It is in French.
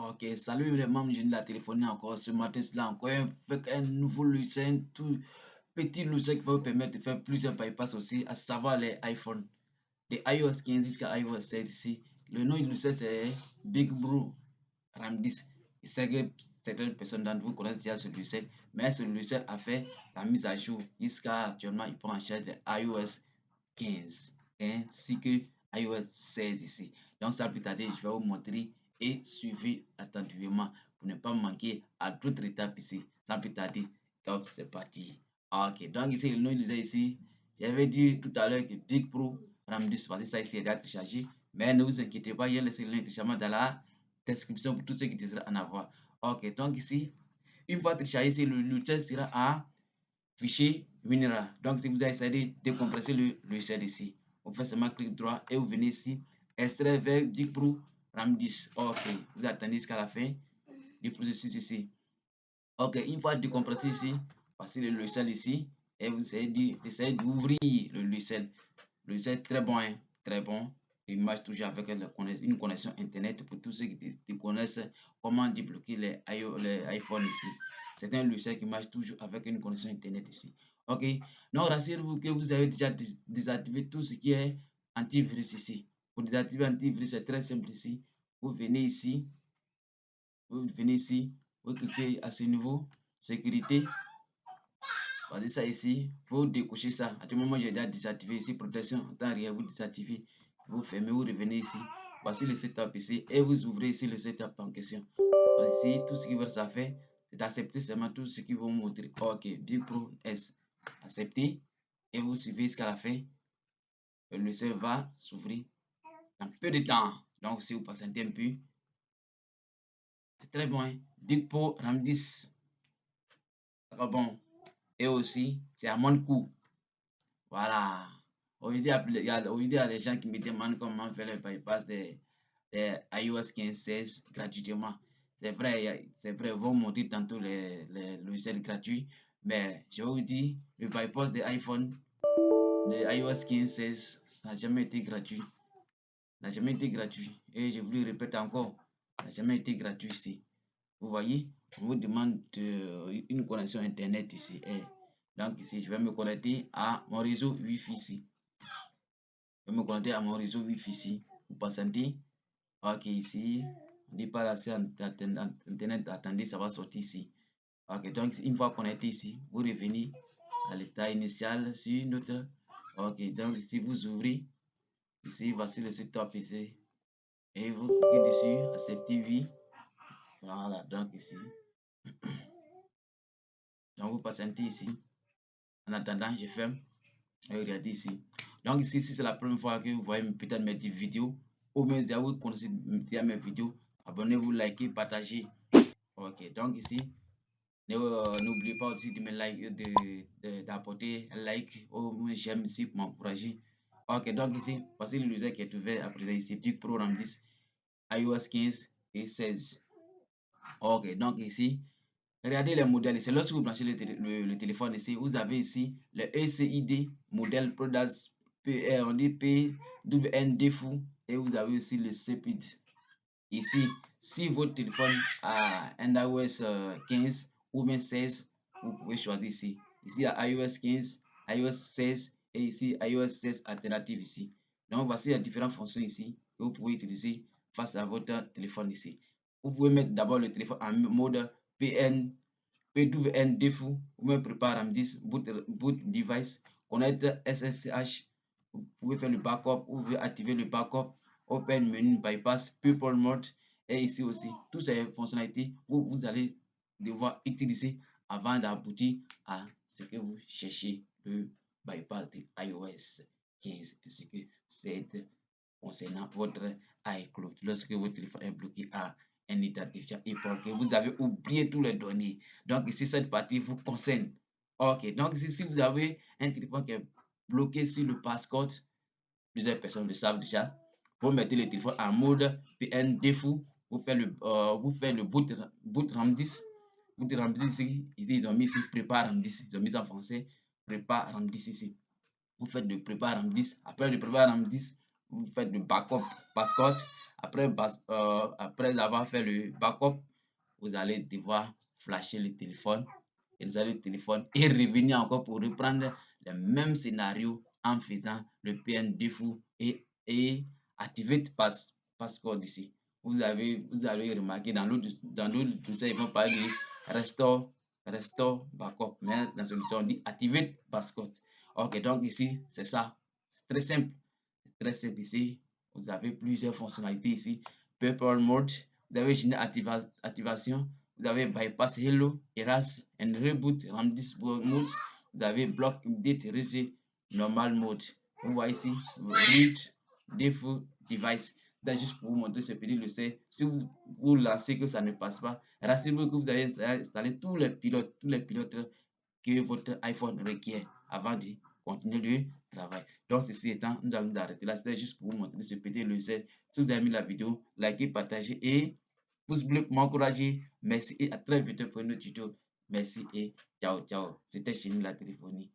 Ok, salut les membres, je viens de la téléphoner encore ce matin, là encore avec un nouveau logiciel, tout petit logiciel qui va vous permettre de faire plusieurs bypass aussi, à savoir les iPhones, de iOS 15 jusqu'à iOS 16 ici. Le nom du logiciel c'est Big Bro RAM 10. Je sais que certaines personnes d'entre vous connaissent déjà ce logiciel, mais ce logiciel a fait la mise à jour jusqu'à actuellement, il prend en charge les iOS 15 ainsi que iOS 16 ici. Donc sans plus tarder, je vais vous montrer et suivez attentivement pour ne pas manquer à d'autres étapes ici. Sans plus tarder, top, c'est parti. Ok, donc ici, le nom du ici, j'avais dit tout à l'heure que Big Pro RAM 10, parce que ça ici est déjà téléchargé, mais ne vous inquiétez pas, il y a le lien de téléchargement dans la description pour tous ceux qui désirent en avoir. Ok, donc ici, une fois téléchargé, ici, le logiciel sera à fichier minéral. Donc, si vous avez essayé de décompresser le logiciel ici, vous faites seulement clic droit et vous venez ici, extrait vers Big Pro RAM 10. Ok, vous attendez jusqu'à la fin du processus ici. Ok, une fois décompressé ici, passez le logiciel ici et vous essayez d'ouvrir le logiciel. Le logiciel est très bon, hein, très bon. Il marche toujours avec une connexion internet pour tous ceux qui connaissent comment débloquer les iPhones ici. C'est un logiciel qui marche toujours avec une connexion internet ici. Ok, donc rassurez-vous que vous avez déjà désactivé tout ce qui est antivirus ici. Pour désactiver antivirus, c'est très simple ici. Vous venez ici, vous cliquez à ce niveau, sécurité. Voici ça ici, vous décochez ça. À tout moment, j'ai déjà désactivé ici, protection en temps réel, vous désactivez, vous fermez, vous revenez ici. Voici le setup ici et vous ouvrez ici le setup en question. Ici, tout ce qui va ça faire, c'est d'accepter seulement tout ce qui va vous montrer. Ok, Big Pro S. Accepter et vous suivez jusqu'à la fin. Le logiciel va s'ouvrir en peu de temps. Donc, si vous patientez un peu, c'est très bon. Hein? Big Pro RAM 10. Pas bon. Et aussi, c'est à mon coût. Voilà. Aujourd'hui, il y a des gens qui me demandent comment faire le bypass des iOS 15.16 gratuitement. C'est vrai, ils vont monter tantôt les logiciels gratuits, mais je vais vous dire, le bypass des iPhone, de iOS 15.16, ça n'a jamais été gratuit. N'a jamais été gratuit. Et je vous le répète encore, ça n'a jamais été gratuit ici. Vous voyez, on vous demande une connexion Internet ici. Et donc ici, je vais me connecter à mon réseau Wi-Fi ici. Je vais me connecter à mon réseau Wi-Fi ici. Vous patientez. Ok, ici, on dit pas là, c'est Internet. Attendez, ça va sortir ici. Ok, donc une fois connecté ici, vous revenez à l'état initial sur notre. Ok, donc ici, vous ouvrez. Ici, voici le site top ici. Et vous cliquez dessus, accepter oui. Voilà, donc ici. Donc vous patientez ici. En attendant, je ferme. Et regardez ici. Donc ici, si c'est la première fois que vous voyez peut-être mes vidéos, ou même si vous connaissez déjà mes vidéos, abonnez-vous, likez, partagez. Ok, donc ici, n'oubliez pas aussi de me like, d'apporter un like ou j'aime ici pour m'encourager. Ok, donc ici, voici le logiciel qui est ouvert à présent ici, Big Pro RAM 10, iOS 15 et 16. Ok, donc ici, regardez les modèles ici. Lorsque vous branchez le téléphone ici, vous avez ici le ECID, modèle Product PR, on dit PWN fou et vous avez aussi le CPID. Ici, si votre téléphone a un iOS 15 ou bien 16, vous pouvez choisir ici. Ici, il y a iOS 15, iOS 16 et ici, iOS 16 alternative ici. Donc, voici les différentes fonctions ici que vous pouvez utiliser face à votre téléphone ici. Vous pouvez mettre d'abord le téléphone en mode PWN défaut, ou même prépare RAM 10, boot device, connaître SSH, vous pouvez faire le backup, vous pouvez activer le backup, open menu bypass, people mode, et ici aussi, toutes ces fonctionnalités, vous allez devoir utiliser avant d'aboutir à ce que vous cherchez, le bypass de iOS 15, ainsi que c'est concernant votre iCloud. Lorsque votre téléphone est bloqué à un identifiant et que vous avez oublié toutes les données. Donc ici, cette partie vous concerne. Ok, donc ici, si vous avez un téléphone qui est bloqué sur le passcode, plusieurs personnes le savent déjà, vous mettez le téléphone en mode PN défaut, vous faites le boot RAM 10. Boot RAM 10 ici, ils ont mis ici prépare RAM 10, ils ont mis en français prépare RAM 10 ici. Vous faites le prépare RAM 10, après le prépare RAM 10, vous faites le backup passcode. Après avoir fait le backup, vous allez devoir flasher le téléphone, installer le téléphone et revenir encore pour reprendre le même scénario en faisant le PN-Default et activer passcode ici. Vous avez remarqué dans l'autre dossier, ils vont parler de restore backup, mais dans la solution on dit activate passcode. Ok, donc ici c'est ça, c'est très simple. Très simple ici. Vous avez plusieurs fonctionnalités ici. Purple Mode, vous avez une activation, vous avez Bypass Hello, Erase and Reboot, Ramdis Mode, vous avez Block Update Reset, Normal Mode. Vous voyez ici, Read Default Device. C'est juste pour vous montrer ce petit logiciel. Si vous lancez que ça ne passe pas, rassurez-vous que vous avez installé tous les pilotes que votre iPhone requiert avant de continuer le travail. Donc, ceci étant, nous allons nous arrêter là. C'était juste pour vous montrer ce petit logiciel. Si vous avez aimé la vidéo, likez, partagez et pouce bleu pour m'encourager. Merci et à très bientôt pour une autre vidéo. Merci et ciao, ciao. C'était chez nous la téléphonie.